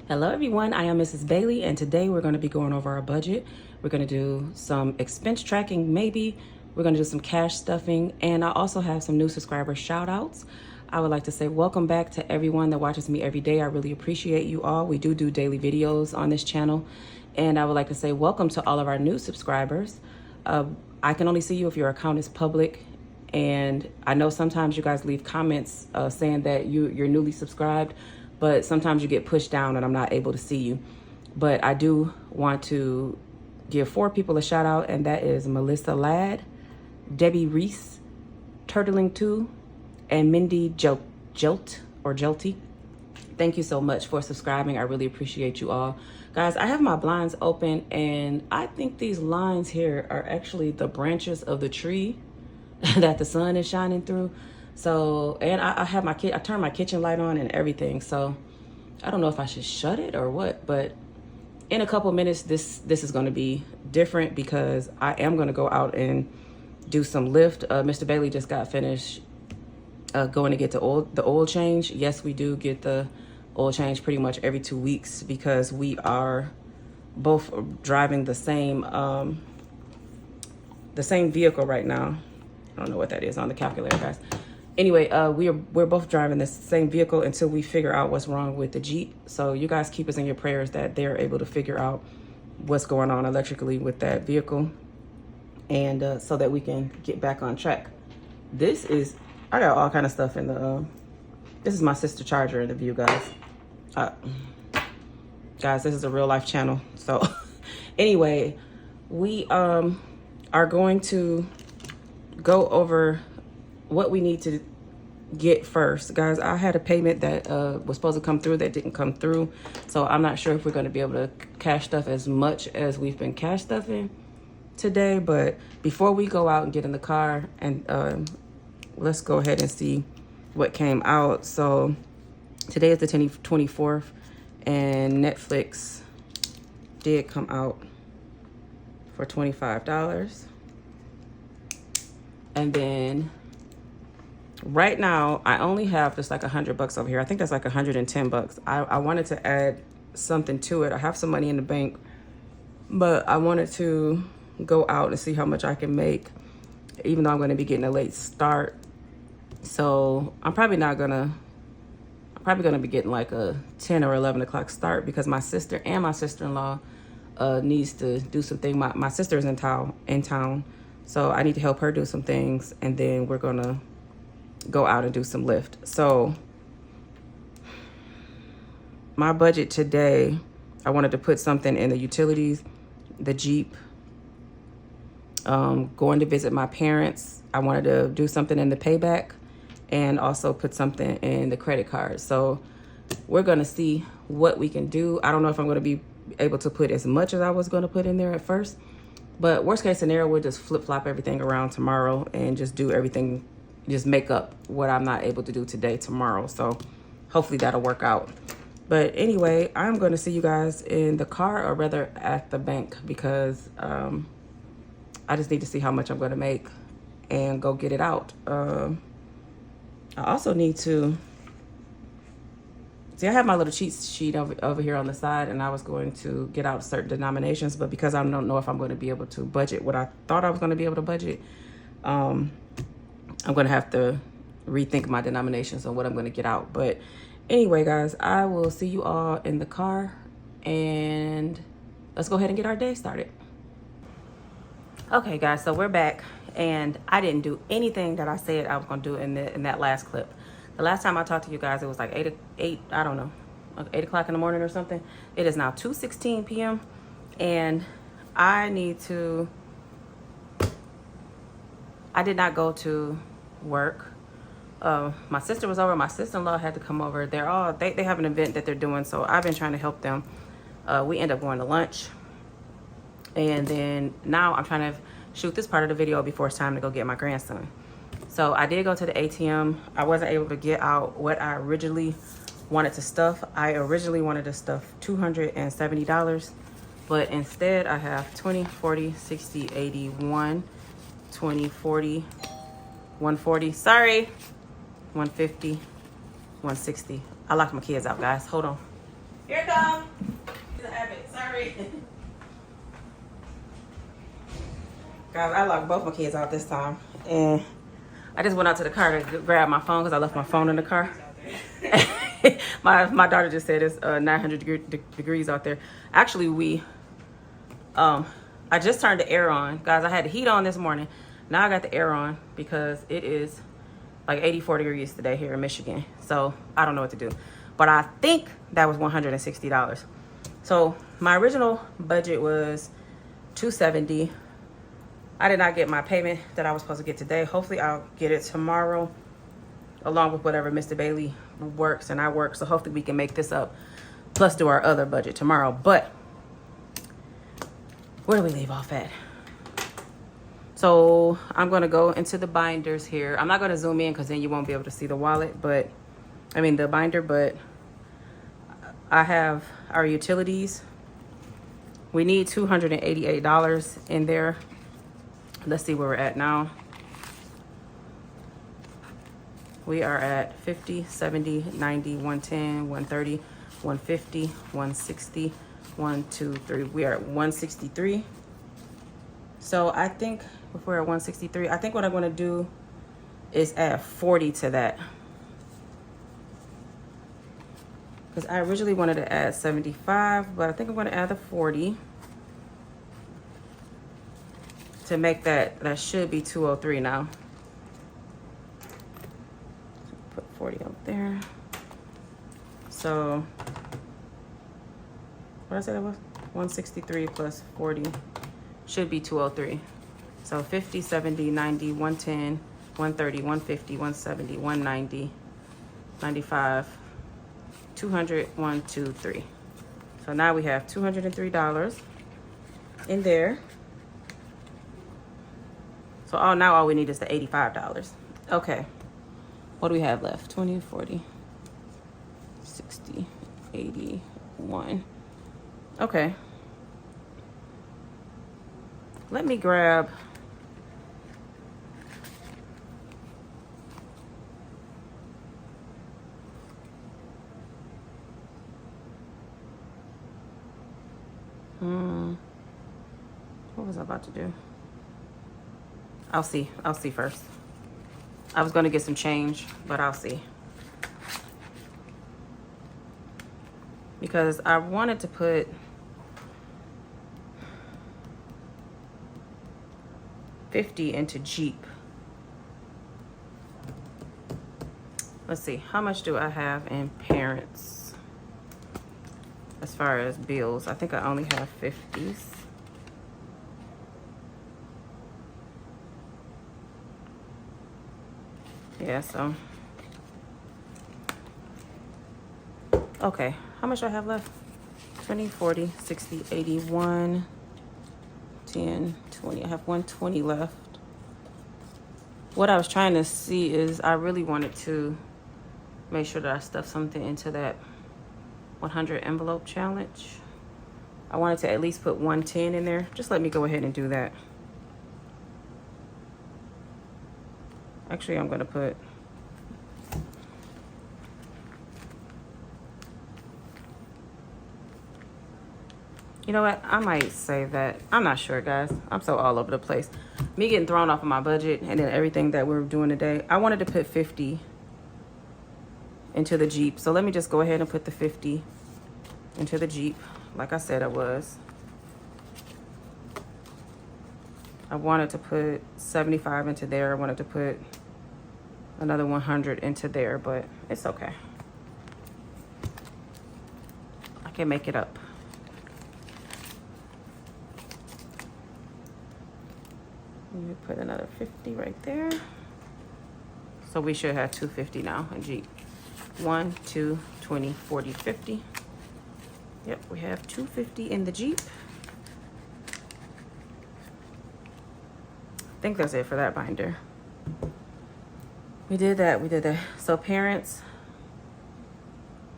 Hello everyone, I am Mrs. Bailey and today we're going to be going over our budget. We're going to do some expense tracking maybe. We're going to do some cash stuffing, and I also have some new subscriber shout outs. I would like to say welcome back to everyone that watches me every day. I really appreciate you all. We do daily videos on this channel, and I would like to say welcome to all of our new subscribers. I can only see you if your account is public, and I know sometimes you guys leave comments saying that you're newly subscribed, but sometimes you get pushed down and I'm not able to see you. But I do want to give 4 people a shout out, and that is Melissa Ladd, Debbie Reese, Turtling2, and Mindy Jelty. Thank you so much for subscribing. I really appreciate you all. Guys, I have my blinds open, and I think these lines here are actually the branches of the tree that the sun is shining through. So, and I have I turned my kitchen light on and everything. So I don't know if I should shut it or what, but in a couple minutes, this is going to be different because I am going to go out and do some lift. Mr. Bailey just got finished going to get the oil change. Yes, we do get the oil change pretty much every 2 weeks because we are both driving the same vehicle right now. I don't know what that is on the calculator, guys. Anyway, we're both driving the same vehicle until we figure out what's wrong with the Jeep. So you guys keep us in your prayers that they're able to figure out what's going on electrically with that vehicle, and so that we can get back on track. I got all kind of stuff in the, this is my sister charger in the view, guys. Guys, this is a real life channel. So anyway, we are going to go over what we need to get first. Guys, I had a payment that was supposed to come through that didn't come through, so I'm not sure if we're going to be able to cash stuff as much as we've been cash stuffing today. But before we go out and get in the car, and let's go ahead and see what came out. So today is the 24th, and Netflix did come out for $25. And then right now, I only have just like $100 over here. I think that's like $110. I wanted to add something to it. I have some money in the bank, but I wanted to go out and see how much I can make, even though I'm going to be getting a late start. So I'm probably going to be getting like a 10 or 11 o'clock start because my sister and my sister-in-law needs to do something. My sister is in town, so I need to help her do some things, and then we're going to go out and do some lift. So my budget today, I wanted to put something in the utilities, the Jeep, going to visit my parents. I wanted to do something in the payback and also put something in the credit card. So we're going to see what we can do. I don't know if I'm going to be able to put as much as I was going to put in there at first, but worst case scenario, we'll just flip-flop everything around tomorrow and just do everything, just make up what I'm not able to do today tomorrow. So hopefully that'll work out. But anyway, I'm going to see you guys in the car, or rather at the bank, because I just need to see how much I'm going to make and go get it out. I also need to see, I have my little cheat sheet over here on the side, and I was going to get out certain denominations, but because I don't know if I'm going to be able to budget what I thought I was going to be able to budget, I'm going to have to rethink my denominations on what I'm going to get out. But anyway, guys, I will see you all in the car, and let's go ahead and get our day started. Okay, guys, so we're back, and I didn't do anything that I said I was going to do in that last clip. The last time I talked to you guys, it was like 8 o'clock in the morning or something. It is now 2:16 p.m. and I did not go to work. My sister was over. My sister-in-law had to come over. They have an event that they're doing, so I've been trying to help them. We end up going to lunch, and then now I'm trying to shoot this part of the video before it's time to go get my grandson. So I did go to the ATM. I wasn't able to get out what I originally wanted to stuff. I originally wanted to stuff $270, but instead I have 20, 40, 60, 80, 1, 20, 40, 140, sorry, 150, 160. I locked my kids out, guys. Hold on. Here it goes. come. Sorry. Guys, I locked both my kids out this time. And I just went out to the car to grab my phone because I left my phone in the car. my daughter just said it's 900 degrees out there. Actually, I just turned the air on. Guys, I had the heat on this morning. Now I got the air on because it is like 84 degrees today here in Michigan. So I don't know what to do. But I think that was $160. So my original budget was $270. I did not get my payment that I was supposed to get today. Hopefully I'll get it tomorrow along with whatever Mr. Bailey works and I work. So hopefully we can make this up plus do our other budget tomorrow. But where do we leave off at? So I'm going to go into the binders here. I'm not going to zoom in because then you won't be able to see the wallet, but I mean the binder, but I have our utilities. We need $288 in there. Let's see where we're at now. We are at 50, 70, 90, 110, 130, 150, 160, 1, 2, 3. We are at 163. So I think if we're at 163, I think what I'm going to do is add 40 to that. Because I originally wanted to add 75, but I think I'm going to add the 40 to make that should be 203 now. Put 40 up there. So what did I say that was? 163 plus 40 should be 203. So 50, 70, 90, 110, 130, 150, 170, 190, 95, 200, 1, 2, 3. So now we have $203 in there. So now all we need is the $85. Okay. What do we have left? 20, 40, 60, 81. Okay. Let me grab what was I about to do? I'll see first. I was going to get some change, but I'll see. Because I wanted to put $50 into Jeep. Let's see, how much do I have in parents as far as bills? I think I only have 50s. Yeah, so okay, how much do I have left? 20, 40, 60, 81, 10, 20. I have 120 left. What I was trying to see is I really wanted to make sure that I stuffed something into that 100 envelope challenge. I wanted to at least put 110 in there. Just let me go ahead and do that. Actually, I'm going to put you know what? I might save that. I'm not sure, guys. I'm so all over the place. Me getting thrown off of my budget and then everything that we're doing today. I wanted to put 50 into the Jeep. So let me just go ahead and put the 50 into the Jeep. Like I said, I was. I wanted to put 75 into there. I wanted to put another 100 into there, but it's okay. I can make it up. Let me put another 50 right there. So we should have 250 now in Jeep. 1, 2, 20, 40, 50. Yep, we have 250 in the Jeep. I think that's it for that binder. We did that. So parents,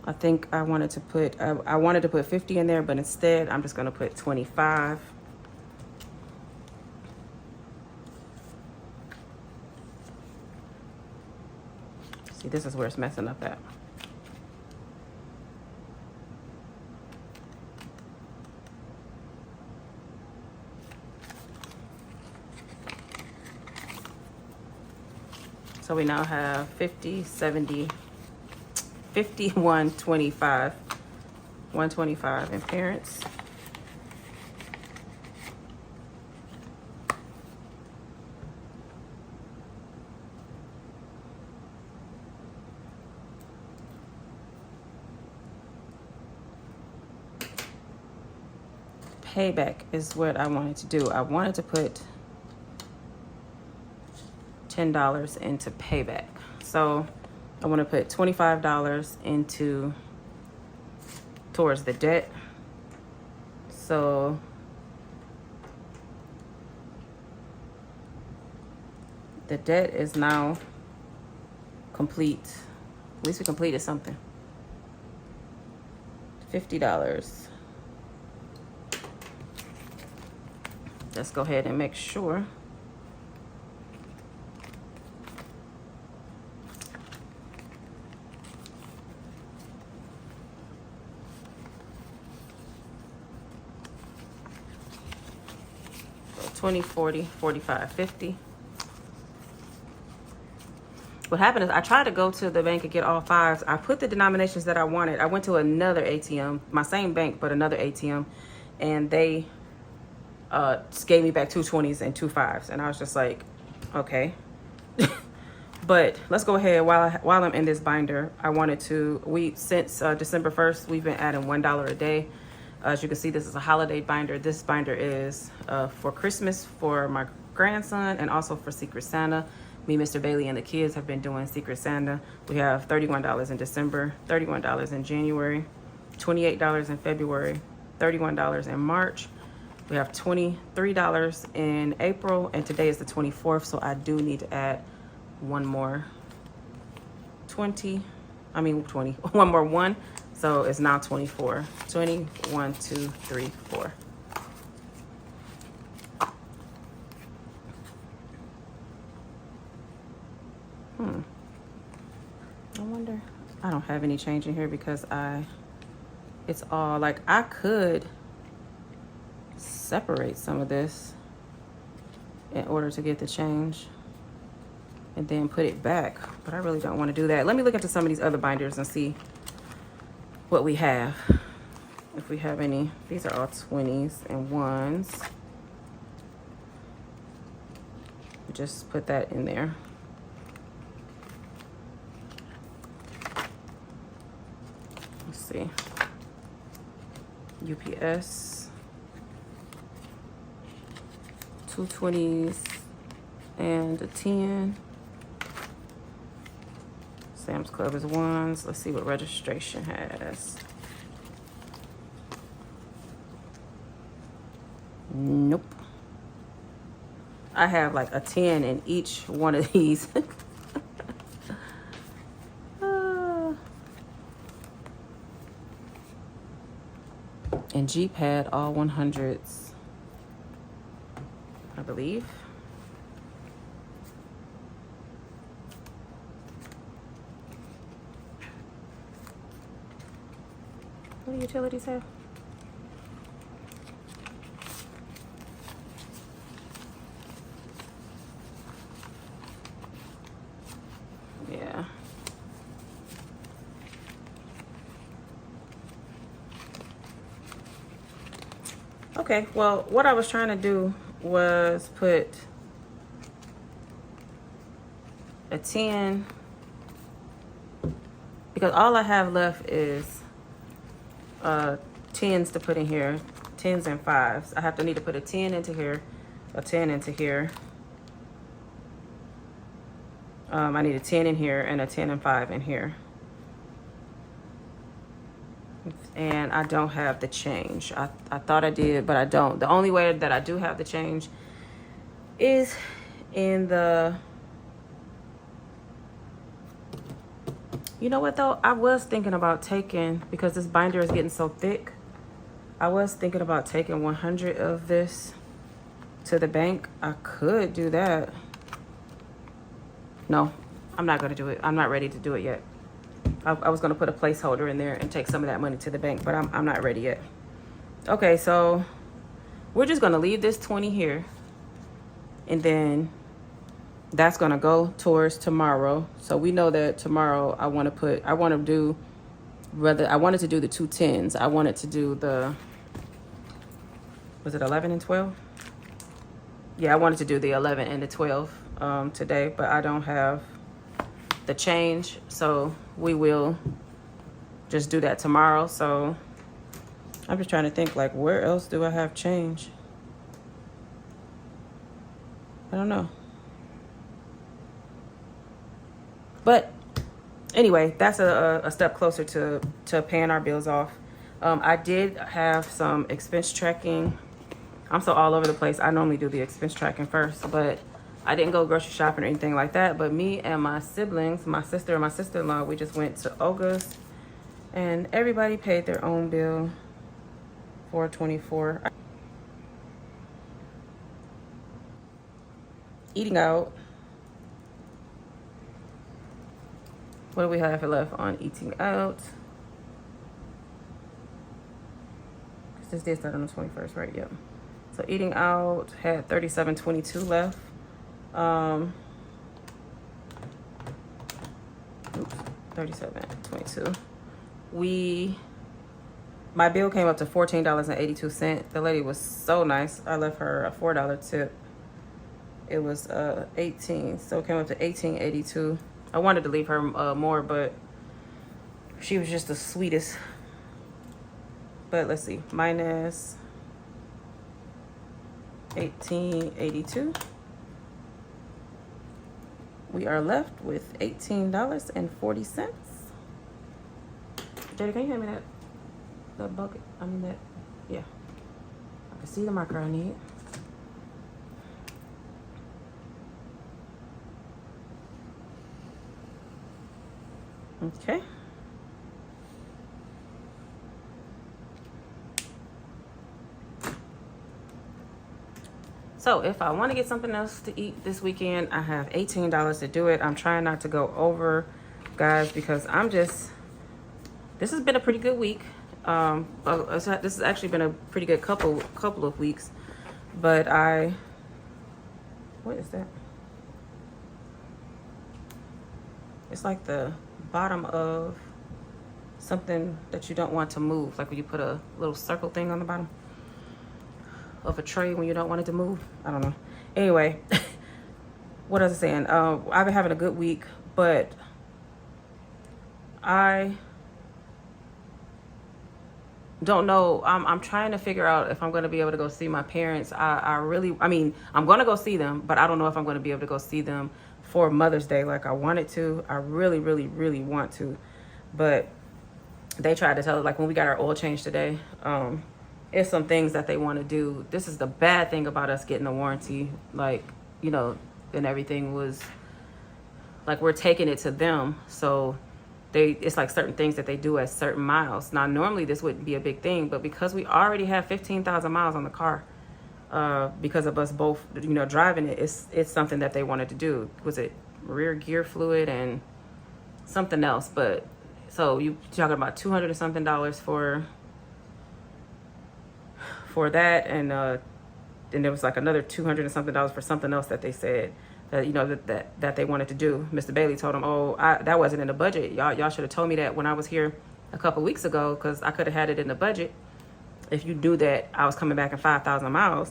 I think I wanted to put, I wanted to put 50 in there, but instead I'm just going to put 25. See, this is where it's messing up at. So we now have 50, 70, 50, 125, 125 in parents. Payback is what I wanted to do. I wanted to put $10 into payback. So I want to put $25 into towards the debt. So the debt is now complete. At least we completed something. $50. Let's go ahead and make sure. So 20, 40, 45, 50. What happened is I tried to go to the bank and get all fives. I put the denominations that I wanted. I went to another ATM, my same bank, but another ATM, and they just gave me back 2 20s and 2 5s, and I was just like, okay. But let's go ahead. While I'm in this binder, I wanted to, since December 1st, we've been adding $1 a day. As you can see, this is a holiday binder. This binder is for Christmas for my grandson and also for Secret Santa. Me, Mr. Bailey, and the kids have been doing Secret Santa. We have $31 in December, $31 in January, $28 in February, $31 in March. We have $23 in April, and today is the 24th, so I do need to add one more 20, one more one, so it's now 24. 20, 1, 2, 3, 4. I wonder, I don't have any change in here because it's all like, I could separate some of this in order to get the change and then put it back, but I really don't want to do that. Let me look into some of these other binders and see what we have, if we have any. These are all 20s and 1s. Just put that in there. Let's see. UPS, 2 20s and a 10. Sam's Club is 1s. Let's see what registration has. Nope. I have like a 10 in each one of these. And Jeep had all 100s, I believe. What do utilities have? Yeah. Okay, well, what I was trying to do was put a 10, because all I have left is 10s to put in here, 10s and 5s. I need to put a 10 into here, a 10 into here. I need a 10 in here and a 10 and 5 in here. And I don't have the change. I thought I did, but I don't. The only way that I do have the change is in the... You know what, though? I was thinking about taking, because this binder is getting so thick, I was thinking about taking 100 of this to the bank. I could do that. No, I'm not going to do it. I'm not ready to do it yet. I was going to put a placeholder in there and take some of that money to the bank, but I'm not ready yet. Okay, so we're just going to leave this 20 here. And then that's gonna go towards tomorrow. So we know that tomorrow I wanted to do the 2 10s. I wanted to do the, was it 11 and 12? Yeah, I wanted to do the 11 and the 12 today, but I don't have the change. So we will just do that tomorrow. So I'm just trying to think, like, where else do I have change? I don't know. But anyway, that's a step closer to paying our bills off. I did have some expense tracking. I'm so all over the place. I normally do the expense tracking first, but I didn't go grocery shopping or anything like that. But me and my siblings, my sister and my sister-in-law, we just went to Olga's, and everybody paid their own bill, $4.24. Eating out. What do we have left on eating out? This did start on the 21st, right? Yep. So eating out had $37.22 left. Oops, $37.22. My bill came up to $14.82. The lady was so nice. I left her a $4 tip. It was 18, so it came up to $18.82. I wanted to leave her more, but she was just the sweetest. But let's see, minus $18.82. We are left with $18.40. Daddy, can you hand me that bucket? I mean that, yeah. I can see the marker I need. Okay. So if I want to get something else to eat this weekend, I have $18 to do it. I'm trying not to go over, guys, because this has been a pretty good week. This has actually been a pretty good couple of weeks, but what is that? It's like the bottom of something that you don't want to move, like when you put a little circle thing on the bottom of a tray when you don't want it to move. I don't know. Anyway, what was I saying? I've been having a good week, but I don't know. I'm trying to figure out if I'm going to be able to go see my parents. I'm going to go see them, but I don't know if I'm going to be able to go see them for Mother's Day like I wanted to. I really, really, really want to, but they tried to tell us, like when we got our oil change today, it's some things that they want to do. This is the bad thing about us getting a warranty, like, you know, and everything was like, we're taking it to them. So it's like certain things that they do at certain miles. Now, normally this wouldn't be a big thing, but because we already have 15,000 miles on the car, because of us both, you know, driving it, it's something that they wanted to do. Was it rear gear fluid and something else? But so you talking about $200 and something for that, and there was like another $200 and something for something else that they said that, you know, that they wanted to do. Mr. Bailey told them, oh, that wasn't in the budget. Y'all should have told me that when I was here a couple weeks ago, because I could have had it in the budget if you knew that I was coming back in 5,000 miles.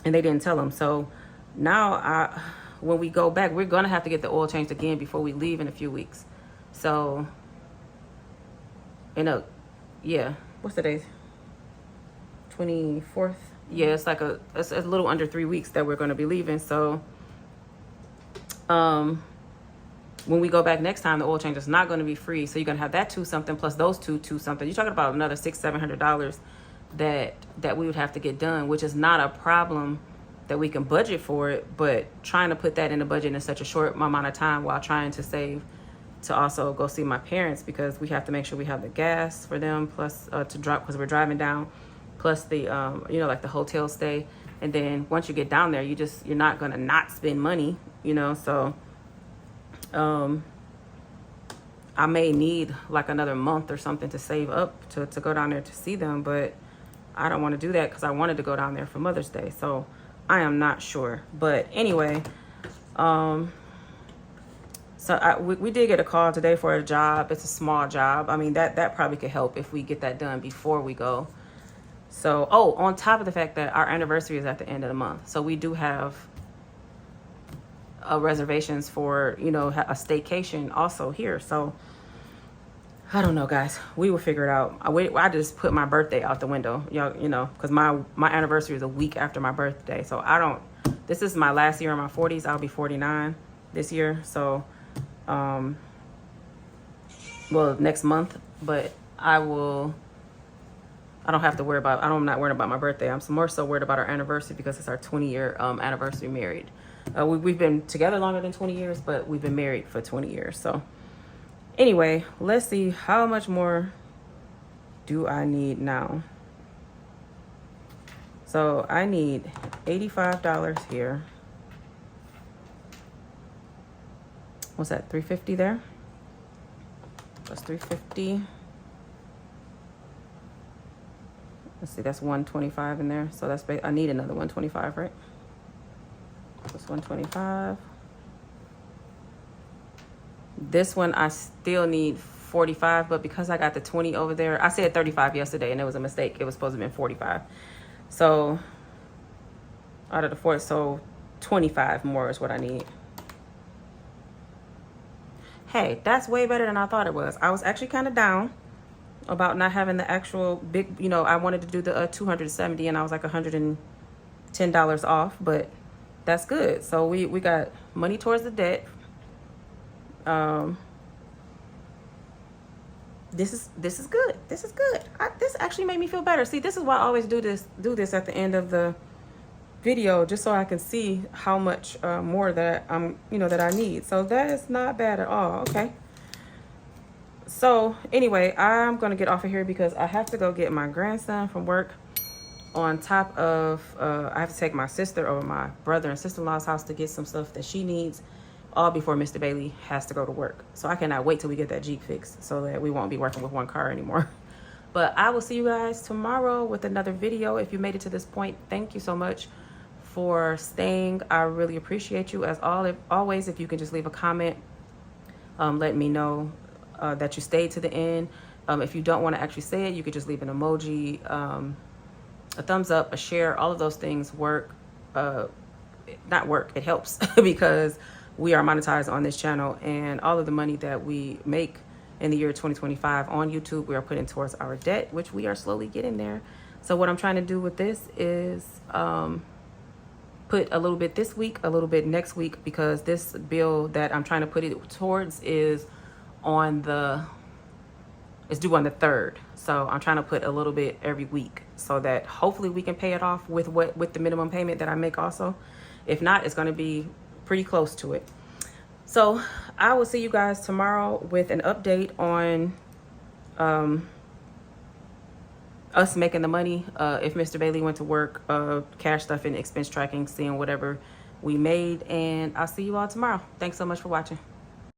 And they didn't tell them. So now when we go back, we're gonna have to get the oil changed again before we leave in a few weeks. So, yeah, what's the day? 24th. Yeah, it's like it's a little under 3 weeks that we're gonna be leaving. So, when we go back next time, the oil change is not gonna be free. So you're gonna have that $2 something plus those two something. You're talking about another $600-700 that we would have to get done, which is not a problem that we can budget for it, but trying to put that in the budget in such a short amount of time while trying to save to also go see my parents, because we have to make sure we have the gas for them, plus to drop, because we're driving down, plus the you know, like the hotel stay. And then once you get down there, you're not gonna not spend money, you know. So I may need like another month or something to save up to go down there to see them, but I don't want to do that because I wanted to go down there for Mother's Day. So I am not sure. But anyway, So we did get a call today for a job. It's a small job. I mean, that probably could help if we get that done before we go. So, oh, on top of the fact that our anniversary is at the end of the month. So we do have reservations for, you know, a staycation also here. So I don't know, guys. We will figure it out. I just put my birthday out the window, you know, because my anniversary is a week after my birthday. So this is my last year in my 40s. I'll be 49 this year. So, well, next month. But I'm not worried about my birthday. I'm more so worried about our anniversary because it's our 20-year anniversary married. We've been together longer than 20 years, but we've been married for 20 years. So anyway, let's see, how much more do I need now? So I need $85 here. What's that, $350 there? That's $350. Let's see, that's $125 in there. So I need another $125, right? That's $125. This one I still need $45, but because I got the 20 over there, I said $35 yesterday and it was a mistake. It was supposed to have been $45. So out of the 40, so $25 more is what I need. Hey, that's way better than I thought it was. I was actually kind of down about not having the actual big, you know, I wanted to do the 270 and I was like $110 off, but that's good. So we got money towards the debt. This is good. This is good. This actually made me feel better. See, this is why I always do this at the end of the video, just so I can see how much more that that I need. So that is not bad at all. Okay. So anyway, I'm gonna get off of here because I have to go get my grandson from work. On top of, I have to take my sister or my brother and sister-in-law's house to get some stuff that she needs, all before Mr. Bailey has to go to work. So I cannot wait till we get that Jeep fixed so that we won't be working with one car anymore. But I will see you guys tomorrow with another video. If you made it to this point, thank you so much for staying. I really appreciate you. As always, if you can just leave a comment, let me know that you stayed to the end. If you don't want to actually say it, you could just leave an emoji, a thumbs up, a share. All of those things work. Not work, it helps because we are monetized on this channel, and all of the money that we make in the year 2025 on YouTube, we are putting towards our debt, which we are slowly getting there. So what I'm trying to do with this is put a little bit this week, a little bit next week, because this bill that I'm trying to put it towards is it's due on the 3rd. So I'm trying to put a little bit every week so that hopefully we can pay it off with the minimum payment that I make also. If not, it's going to be pretty close to it. So I will see you guys tomorrow with an update on us making the money. If Mr. Bailey went to work, cash stuffing, expense tracking, seeing whatever we made. And I'll see you all tomorrow. Thanks so much for watching.